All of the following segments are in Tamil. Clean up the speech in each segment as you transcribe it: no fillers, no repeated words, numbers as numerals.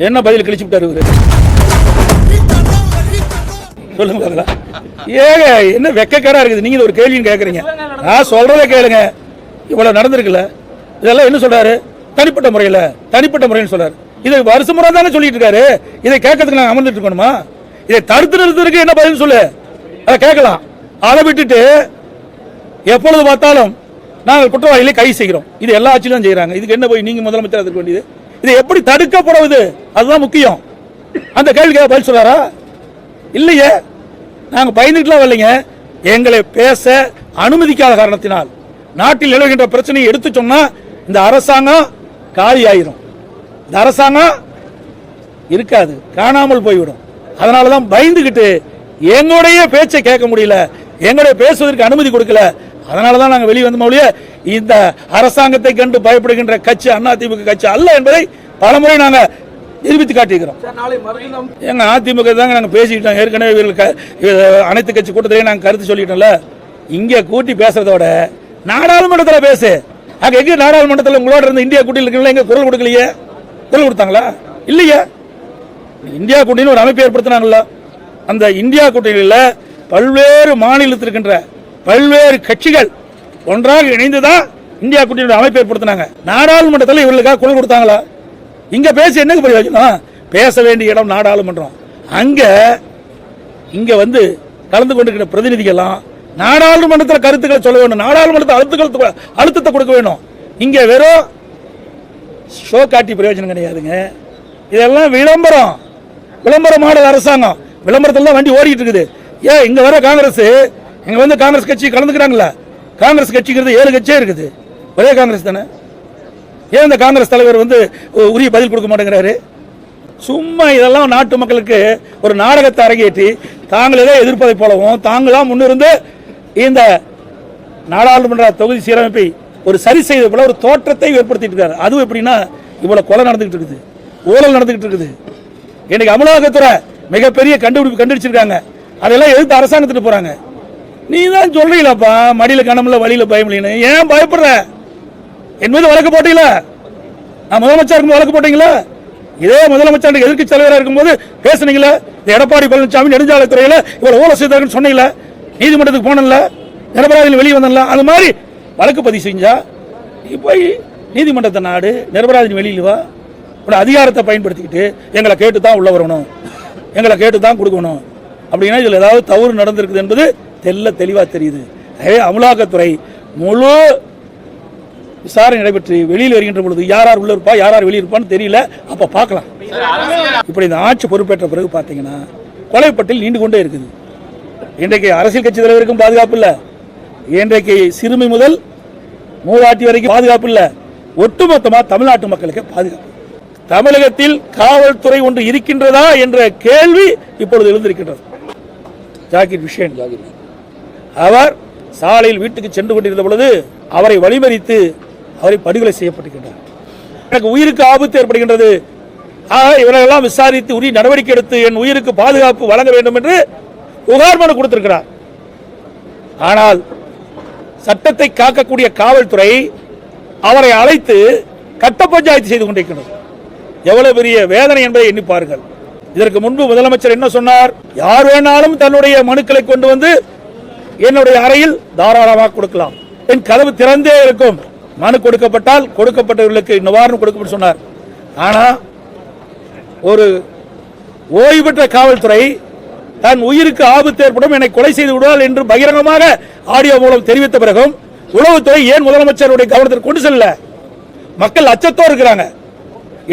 என்ன பதில் கிழிச்சு விட்டாரு சொல்லுங்க. ஏங்க என்ன வெக்கக்காரா இருக்குது, நீங்க ஒரு கேள்வின்னு கேக்குறீங்க. நான் சொல்றதை கேளுங்க. இவ்வளவு நடந்திருக்குல்ல, இதெல்லாம் என்ன சொல்றாரு? தனிப்பட்ட முறையில் சொல்றாரு. இதை வருஷ முறை தானே சொல்லிட்டு இருக்காரு. இதை கேட்கறதுக்கு நாங்கள் அமர்ந்துட்டு இருக்கணுமா? இதை தடுத்து நிறுத்துறதுக்கு என்ன பதில் சொல்லு, அதை கேட்கலாம். அதை விட்டுட்டு எப்பொழுது பார்த்தாலும் நாங்கள் குற்றவாளிகளை கைது செய்கிறோம், இது எல்லா ஆட்சியிலும் செய்யறாங்க. இதுக்கு என்ன போய் நீங்க முதலமைச்சர் இருக்க வேண்டியது? இதை எப்படி தடுக்கப்படுவது அதுதான் முக்கியம். அந்த கேள்விக்கு பதில் சொல்றாரா? இல்லையே. நாங்க பயந்துட்டுலாம் வரலைங்க. எங்களை பேச அனுமதிக்காத காரணத்தினால் நாட்டில் நிலவுகின்ற பிரச்சனையை எடுத்து சொன்னா இந்த அரசாங்கம் காலியாயிரும், இந்த அரசாங்கம் இருக்காது, காணாமல் போய்விடும். அதனாலதான் பயந்துகிட்டு எங்களுடைய பேச்சை கேட்க முடியல, எங்களுடைய பேசுவதற்கு அனுமதி கொடுக்கல. அதனாலதான் நாங்கள் வெளியே வந்த இந்த அரசாங்கத்தை கண்டு பயப்படுகின்ற கட்சி அதிமுக கட்சி அல்ல என்பதை பலமுறை நாங்க நிரூபித்து காட்டியிருக்கிறோம். எங்க அதிமுக தாங்க நாங்க பேசிக்கிட்டோம். ஏற்கனவே அனைத்து கட்சி கூட்டத்திலேயே நாங்க கருத்து சொல்லிட்டோம்ல. இங்க கூட்டி பேசுறதோட நாடாளுமன்றத்தில் பேசு. அங்க எங்க நாடாளுமன்றத்தில் உங்களோட இருந்த இந்தியா கூட்டணியில் இருக்கீங்களா? எங்க குரல் கொடுக்கலையே? குரல் கொடுத்தாங்களா? இல்லையா? இந்தியா கூட்டணி ஒரு அமைப்பு ஏற்படுத்தினாங்கல்ல. அந்த இந்தியா கூட்டணியில் பல்வேறு மாநிலத்தில் இருக்கின்ற பல்வேறு கட்சிகள் ஒன்றாக இணைந்துதான் இந்தியா கூட்டணியோட அமைப்பு ஏற்படுத்தினாங்க. நாடாளுமன்றத்தில் இவர்களுக்காக குரல் கொடுத்தாங்களா? இங்க பேச என்ன பிரயோஜனம்? பேச வேண்டிய இடம் நாடாளுமன்றம். இங்க வந்து கலந்து கொண்டிருக்கிற பிரதிநிதிகள்லாம் நாடாளுமன்றத்தில் கருத்துக்களை சொல்ல வேண்டும், நாடாளுமன்றத்தில் அழுத்தத்தை கொடுக்க வேண்டும். இங்க வெறும் ஷோ காட்டி பிரயோஜனம் கிடையாதுங்க. இதெல்லாம் விளம்பர மாடல் அரசாங்கம். விளம்பரத்தில் தான் வண்டி ஓடிட்டு இருக்குது. ஏன் இங்க வர காங்கிரஸ், இங்க வந்து காங்கிரஸ் கட்சி கலந்துக்கிறாங்களா? காங்கிரஸ் கட்சிங்கிறது 7 கட்சியே இருக்குது, ஒரே காங்கிரஸ் தானே. ஏன் இந்த காங்கிரஸ் தலைவர் வந்து உரிய பதில் கொடுக்க மாட்டேங்கிறாரு? சும்மா இதெல்லாம் நாட்டு மக்களுக்கு ஒரு நாடகத்தை அரங்கேற்றி தாங்களே எதிர்ப்பதை போலவும் தாங்களாம் முன்னிருந்து இந்த நாடாளுமன்ற தொகுதி சீரமைப்பை ஒரு சரி செய்த போல ஒரு தோற்றத்தை ஏற்படுத்திட்டு இருக்காரு. அதுவும் எப்படின்னா, இவ்வளவு கொலை நடந்துகிட்டு இருக்குது, ஊழல் நடந்துகிட்டு இருக்குது. இன்னைக்கு அமலாக்கத்துறை மிகப்பெரிய கண்டுபிடிப்பு கண்டுபிடிச்சிருக்காங்க. அதெல்லாம் எதிர்த்து அரசாங்கத்துக்கு போறாங்க. நீ தான் சொல்றீங்களாப்பா, மடியில கணமில்ல வழியில பயமில்லைன்னு. ஏன் பயப்படுற? என் மீது வழக்கு போட்டீங்களா? நான் முதலமைச்சருக்கு வழக்கு போட்டீங்களா? இதே முதலமைச்சர் எதிர்க்கட்சி தலைவராக இருக்கும்போது பேசுனீங்களா? எடப்பாடி பழனிசாமி நெடுஞ்சாலைத்துறையில இவ்வளவு ஊழல் செய்தார்கள் சொன்னீங்களா? நீதிமன்றத்துக்கு போனல, நிரபராதிகள் வெளியே வந்தல. அது மாதிரி வழக்கு பதிவு செஞ்சா நீ போய் நீதிமன்றத்தை நாடு, நிரபராதி வெளியில் வா. உடைய அதிகாரத்தை பயன்படுத்திக்கிட்டு எங்களை கேட்டு தான் உள்ள வரணும், எங்களை கேட்டு தான் கொடுக்கணும் அப்படின்னா இதில் ஏதாவது தவறு நடந்திருக்குது என்பது தெளிவாக தெரியுது. அமலாக்கத்துறை முழு விசாரணை நடைபெற்று வெளியில் வருகின்ற பொழுது யார் உள்ள இருப்பா, யார் வெளியே இருப்பான்னு தெரியல. அப்ப பார்க்கலாம். இப்படி இந்த ஆட்சி பொறுப்பேற்ற பிறகு பார்த்தீங்கன்னா கொலைப்பட்டியல் நீண்டு கொண்டே இருக்குது. இன்றைக்கு அரசியல் கட்சி தலைவருக்கும் பாதுகாப்பு இல்லை, இன்றைக்கு சிறுமி முதல் மூதாட்டி வரைக்கும் பாதுகாப்பு இல்லை. ஒட்டுமொத்தமா தமிழ்நாட்டு மக்களுக்கு பாதுகாப்பு. தமிழகத்தில் காவல்துறை ஒன்று இருக்கின்றதா என்ற கேள்வி இப்பொழுது எழுந்திருக்கின்றது. ஜாகிர் விஷயம் அவர் சாலையில் வீட்டுக்கு சென்று கொண்டிருந்த பொழுது அவரை வழிமறித்து அவரை படுகொலை செய்யப்பட்டிருக்கின்றார். எனக்கு உயிருக்கு ஆபத்து ஏற்படுகின்றது, இவரெல்லாம் விசாரித்து உரிய நடவடிக்கை எடுத்து என் உயிருக்கு பாதுகாப்பு வழங்க வேண்டும் என்று புகார் மனு கொடுத்திருக்கிறார். ஆனால் சட்டத்தை காக்கக்கூடிய காவல்துறை அவரை அழைத்து கட்ட பஞ்சாயத்து செய்து கொண்டிருக்கிறது. எவ்வளவு பெரிய வேதனை என்பதை எண்ணி பாருங்கள். இதற்கு முன்பு முதலமைச்சர் என்ன சொன்னார்? யார் வேணாலும் தன்னுடைய மனுக்களை கொண்டு வந்து என்னுடைய அறையில் தாராளமாக கொடுக்கலாம், என் கதவு திறந்தே இருக்கும், மனு கொடுக்கப்பட்டால் கொடுக்கப்பட்டவர்களுக்கு நிவாரணம் கொடுக்கப்பட்டு சொன்னார். ஆனா ஒரு ஓய்வு பெற்ற காவல்துறை தன் உயிருக்கு ஆபத்து ஏற்படும், என்னை கொலை செய்து விடுவார் என்று பகிரங்கமாக ஆடியோ மூலம் தெரிவித்த பிறகும் உளவுத்துறை ஏன் முதலமைச்சருடைய கவனத்திற்கு கொண்டு செல்ல? மக்கள் அச்சத்தோடு இருக்கிறாங்க.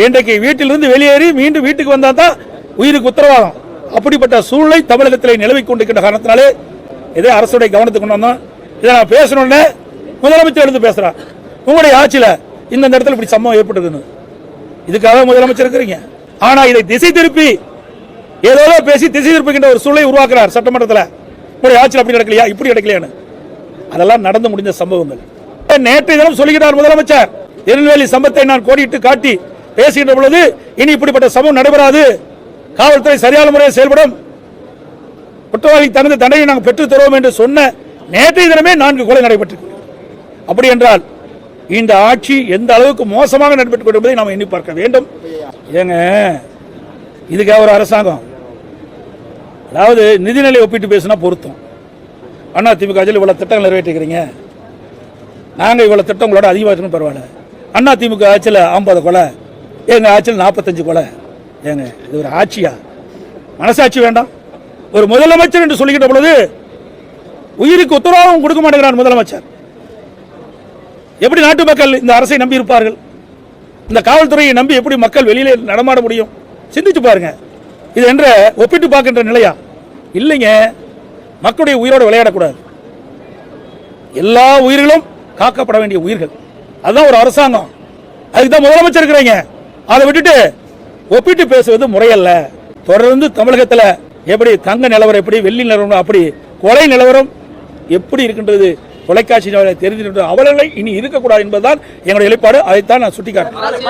இன்றைக்கு வீட்டிலிருந்து வெளியேறி மீண்டும் வீட்டுக்கு வந்தா தான் உயிருக்கு உத்தரவாதம். அப்படிப்பட்ட சூழ்நிலை தமிழகத்தில் நிலவிக் கொண்டிருக்கின்ற காரணத்தினாலே இதே அரசுடைய கவனத்துக்கு கொண்டு வந்தோம். இதை நான் பேசணும்னு முதலமைச்சர் எடுத்து பேசுறார். உங்களுடைய ஆட்சியில இந்த இடத்துல இப்படி சம்பவம் ஏற்பட்டதுன்னு இதுக்காக முதலமைச்சர் இருக்கிறீங்க. ஆனா இதை திசை திருப்பி ஏதோ பேசி திசை திருப்புகின்ற ஒரு சூழலை உருவாக்குறார் சட்டமன்றத்தில். உங்களுடைய ஆட்சியில் அப்படி நடக்கலையா, இப்படி நடக்கலையான்னு. அதெல்லாம் நடந்து முடிந்த சம்பவங்கள். நேற்றைய தினம் சொல்லுகிறார் முதலமைச்சர், திருநெல்வேலி சம்பவத்தை நான் கோடிட்டு காட்டி பேசுகின்ற பொழுது இனி இப்படிப்பட்ட சம்பவம் நடைபெறாது, காவல்துறை சரியான முறையில் செயல்படும், குற்றவாளி தனது தண்டனை நாங்கள் பெற்றுத் தருவோம் என்று சொன்ன நேற்றைய தினமே 4 கொலை நடைபெற்றது. அப்படி என்றால் இந்த ஆட்சி எந்த அளவுக்கு மோசமாக நடைபெற்றுக் கொண்டிருப்பதை நாம் எண்ணி பார்க்க வேண்டும். ஏங்க இதுக்காக ஒரு அரசாங்கம், அதாவது நிதிநிலை ஒப்பிட்டு பேசினா பொருத்தம். அண்ணா திமுக ஆட்சியில் இவ்வளவு திட்டங்கள் நிறைவேற்றிக்கிறீங்க, நாங்கள் இவ்வளவு திட்டங்களோட அதிகமாக இருக்கணும் பரவாயில்ல. அண்ணா திமுக ஆட்சியில் 50 கொலை, எங்க ஆட்சியில் 45 கொலை. ஏங்க இது ஒரு ஆட்சியா? மனசாட்சி வேண்டாம்? ஒரு முதலமைச்சர் என்று சொல்லிக்கிட்ட பொழுது உயிருக்கு உத்தரவாதம் கொடுக்க மாட்டேங்கிறார் முதலமைச்சர். எப்படி நாட்டு மக்கள் இந்த அரசை நம்பி இருப்பார்கள்? இந்த காவல்துறையை நம்பி எப்படி மக்கள் வெளியிலே நடமாட முடியும்? சிந்திச்சு பாருங்க. இது என்ற ஒப்பிட்டு பார்க்கின்ற நிலையா? இல்லைங்க. மக்களுடைய உயிரோடு விளையாடக்கூடாது. எல்லா உயிர்களும் காக்கப்பட வேண்டிய உயிர்கள். அதுதான் ஒரு அரசாங்கம். அதுக்கு தான் முதலமைச்சர் இருக்கிறீங்க. அதை விட்டுட்டு ஒப்பிட்டு பேசுவது முறையல்ல. தொடர்ந்து தமிழகத்தில் எப்படி தங்க நிலவரம், எப்படி வெள்ளி நிலவரம், அப்படி கொலை நிலவரம் எப்படி இருக்கின்றது தொலைக்காட்சி தெரிந்து அவர்களை இனி இருக்கக்கூடாது என்பதுதான் எங்களுடைய நிலைப்பாடு. அதைத்தான் நான் சுட்டிக்காட்டுறேன்.